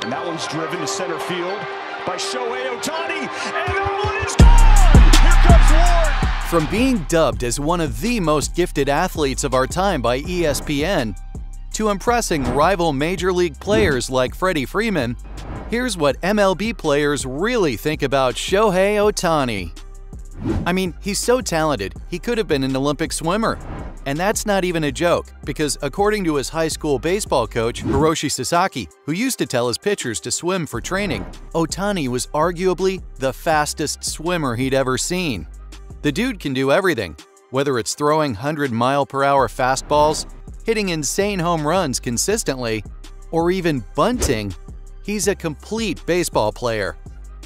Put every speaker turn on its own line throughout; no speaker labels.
And that one's driven to center field by Shohei Ohtani, and that one is gone! Here comes Ward!
From being dubbed as one of the most gifted athletes of our time by ESPN, to impressing rival major league players like Freddie Freeman, here's what MLB players really think about Shohei Ohtani. I mean, he's so talented, he could have been an Olympic swimmer. And that's not even a joke, because according to his high school baseball coach, Hiroshi Sasaki, who used to tell his pitchers to swim for training, Ohtani was arguably the fastest swimmer he'd ever seen. The dude can do everything, whether it's throwing 100-mile-per-hour fastballs, hitting insane home runs consistently, or even bunting. He's a complete baseball player.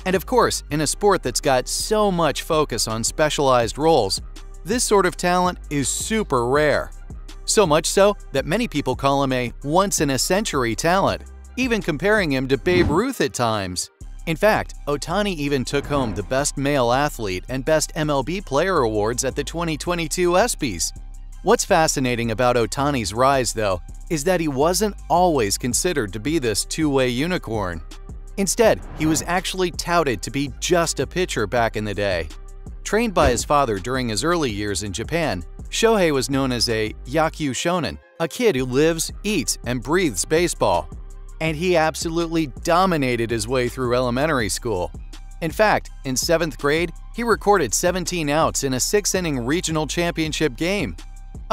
And of course, in a sport that's got so much focus on specialized roles, this sort of talent is super rare. So much so that many people call him a once-in-a-century talent, even comparing him to Babe Ruth at times. In fact, Ohtani even took home the Best Male Athlete and Best MLB Player awards at the 2022 ESPYs. What's fascinating about Ohtani's rise, though, is that he wasn't always considered to be this two-way unicorn. Instead, he was actually touted to be just a pitcher back in the day. Trained by his father during his early years in Japan, Shohei was known as a Yakyū Shonen, a kid who lives, eats, and breathes baseball. And he absolutely dominated his way through elementary school. In fact, in 7th grade, he recorded 17 outs in a 6-inning regional championship game.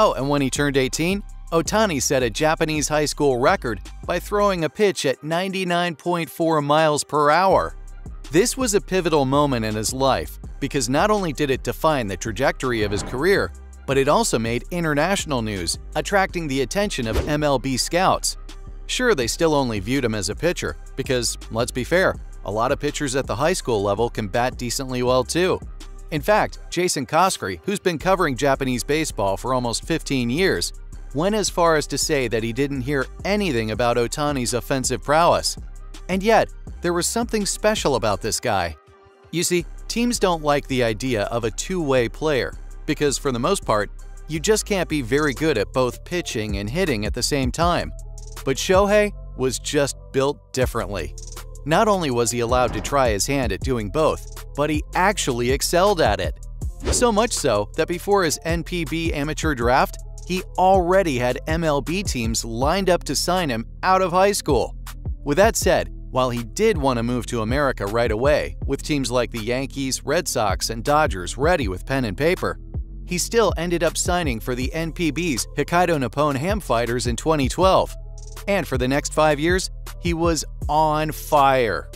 Oh, and when he turned 18, Ohtani set a Japanese high school record by throwing a pitch at 99.4 miles per hour. This was a pivotal moment in his life because not only did it define the trajectory of his career, but it also made international news, attracting the attention of MLB scouts. Sure, they still only viewed him as a pitcher because, let's be fair, a lot of pitchers at the high school level can bat decently well too. In fact, Jason Koskari, who's been covering Japanese baseball for almost 15 years, went as far as to say that he didn't hear anything about Ohtani's offensive prowess. And yet, there was something special about this guy. You see, teams don't like the idea of a two-way player because, for the most part, you just can't be very good at both pitching and hitting at the same time. But Shohei was just built differently. Not only was he allowed to try his hand at doing both, but he actually excelled at it. So much so that before his NPB amateur draft, he already had MLB teams lined up to sign him out of high school. With that said, while he did want to move to America right away, with teams like the Yankees, Red Sox, and Dodgers ready with pen and paper, he still ended up signing for the NPB's Hokkaido Nippon Ham Fighters in 2012. And for the next 5 years, he was on fire.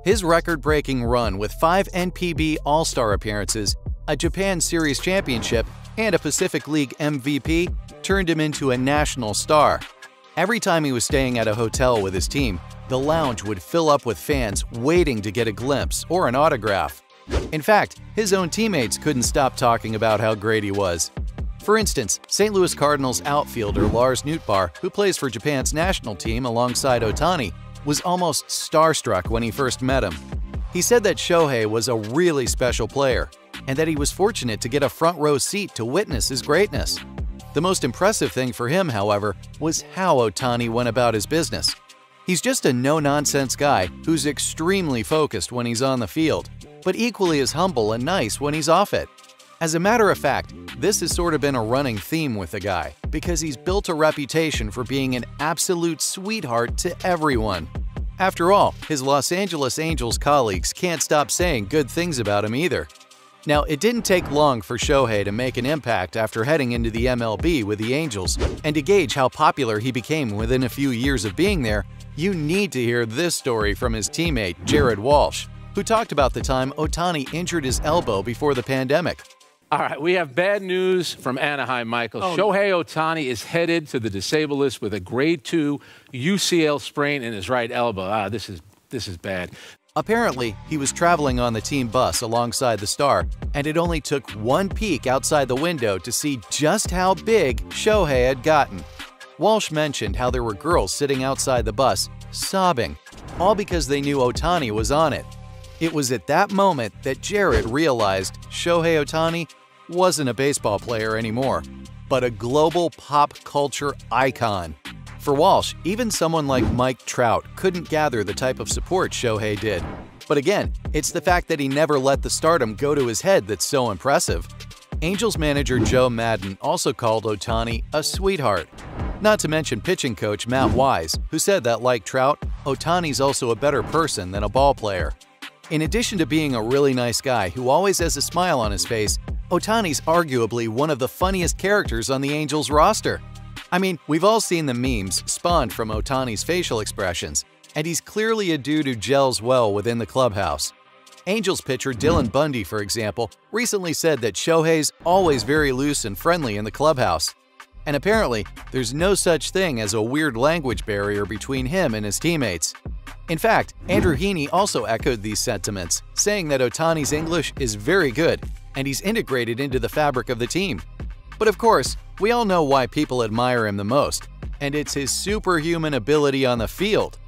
His record-breaking run with 5 NPB All-Star appearances, a Japan Series championship, and a Pacific League MVP turned him into a national star. Every time he was staying at a hotel with his team, the lounge would fill up with fans waiting to get a glimpse or an autograph. In fact, his own teammates couldn't stop talking about how great he was. For instance, St. Louis Cardinals outfielder Lars Nootbaar, who plays for Japan's national team alongside Ohtani, was almost starstruck when he first met him. He said that Shohei was a really special player and that he was fortunate to get a front-row seat to witness his greatness. The most impressive thing for him, however, was how Ohtani went about his business. He's just a no-nonsense guy who's extremely focused when he's on the field, but equally as humble and nice when he's off it. As a matter of fact, this has sort of been a running theme with the guy because he's built a reputation for being an absolute sweetheart to everyone. After all, his Los Angeles Angels colleagues can't stop saying good things about him either. Now, it didn't take long for Shohei to make an impact after heading into the MLB with the Angels, and to gauge how popular he became within a few years of being there, you need to hear this story from his teammate, Jared Walsh, who talked about the time Ohtani injured his elbow before the pandemic.
All right, we have bad news from Anaheim, Michael. Shohei Ohtani is headed to the disabled list with a grade 2 UCL sprain in his right elbow. This is bad.
Apparently, he was traveling on the team bus alongside the star, and it only took one peek outside the window to see just how big Shohei had gotten. Walsh mentioned how there were girls sitting outside the bus, sobbing, all because they knew Ohtani was on it. It was at that moment that Jared realized Shohei Ohtani wasn't a baseball player anymore, but a global pop culture icon. For Walsh, even someone like Mike Trout couldn't gather the type of support Shohei did. But again, it's the fact that he never let the stardom go to his head that's so impressive. Angels manager Joe Maddon also called Ohtani a sweetheart. Not to mention pitching coach Matt Wise, who said that like Trout, Ohtani's also a better person than a ball player. In addition to being a really nice guy who always has a smile on his face, Ohtani's arguably one of the funniest characters on the Angels roster. I mean, we've all seen the memes spawned from Ohtani's facial expressions, and he's clearly a dude who gels well within the clubhouse. Angels pitcher Dylan Bundy, for example, recently said that Shohei's always very loose and friendly in the clubhouse. And apparently, there's no such thing as a weird language barrier between him and his teammates. In fact, Andrew Heaney also echoed these sentiments, saying that Ohtani's English is very good and he's integrated into the fabric of the team. But of course, we all know why people admire him the most, and it's his superhuman ability on the field.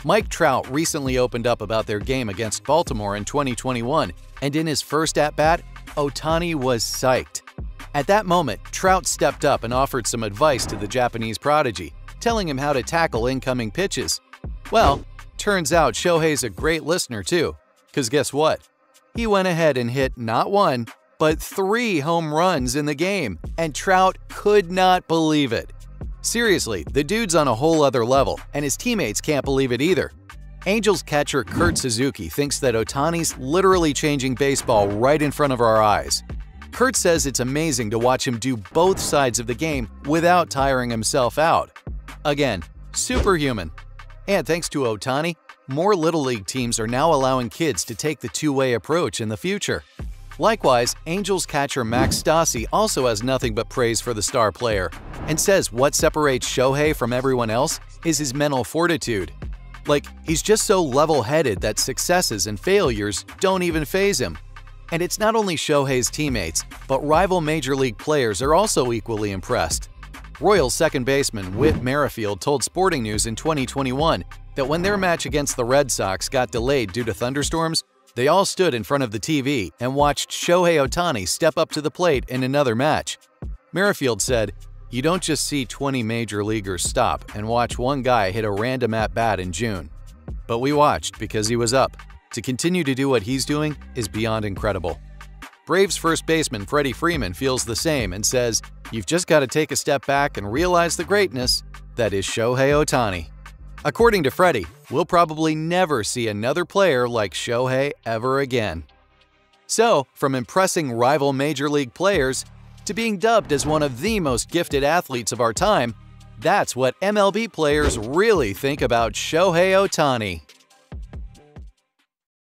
Mike Trout recently opened up about their game against Baltimore in 2021, and in his first at-bat, Ohtani was psyched. At that moment, Trout stepped up and offered some advice to the Japanese prodigy, telling him how to tackle incoming pitches. Well, turns out Shohei's a great listener too, because guess what? He went ahead and hit not 1, but 3 home runs in the game, and Trout could not believe it. Seriously, the dude's on a whole other level, and his teammates can't believe it either. Angels catcher Kurt Suzuki thinks that Ohtani's literally changing baseball right in front of our eyes. Kurt says it's amazing to watch him do both sides of the game without tiring himself out. Again, superhuman. And thanks to Ohtani, more Little League teams are now allowing kids to take the two-way approach in the future. Likewise, Angels catcher Max Stassi also has nothing but praise for the star player and says what separates Shohei from everyone else is his mental fortitude. Like, he's just so level-headed that successes and failures don't even faze him. And it's not only Shohei's teammates, but rival Major League players are also equally impressed. Royals second baseman Whit Merrifield told Sporting News in 2021 that when their match against the Red Sox got delayed due to thunderstorms, they all stood in front of the TV and watched Shohei Ohtani step up to the plate in another match. Merrifield said, "You don't just see 20 major leaguers stop and watch one guy hit a random at-bat in June. But we watched because he was up. To continue to do what he's doing is beyond incredible." Braves first baseman Freddie Freeman feels the same and says, "You've just got to take a step back and realize the greatness that is Shohei Ohtani." According to Freddie, we'll probably never see another player like Shohei ever again. So, from impressing rival Major League players to being dubbed as one of the most gifted athletes of our time, that's what MLB players really think about Shohei Ohtani.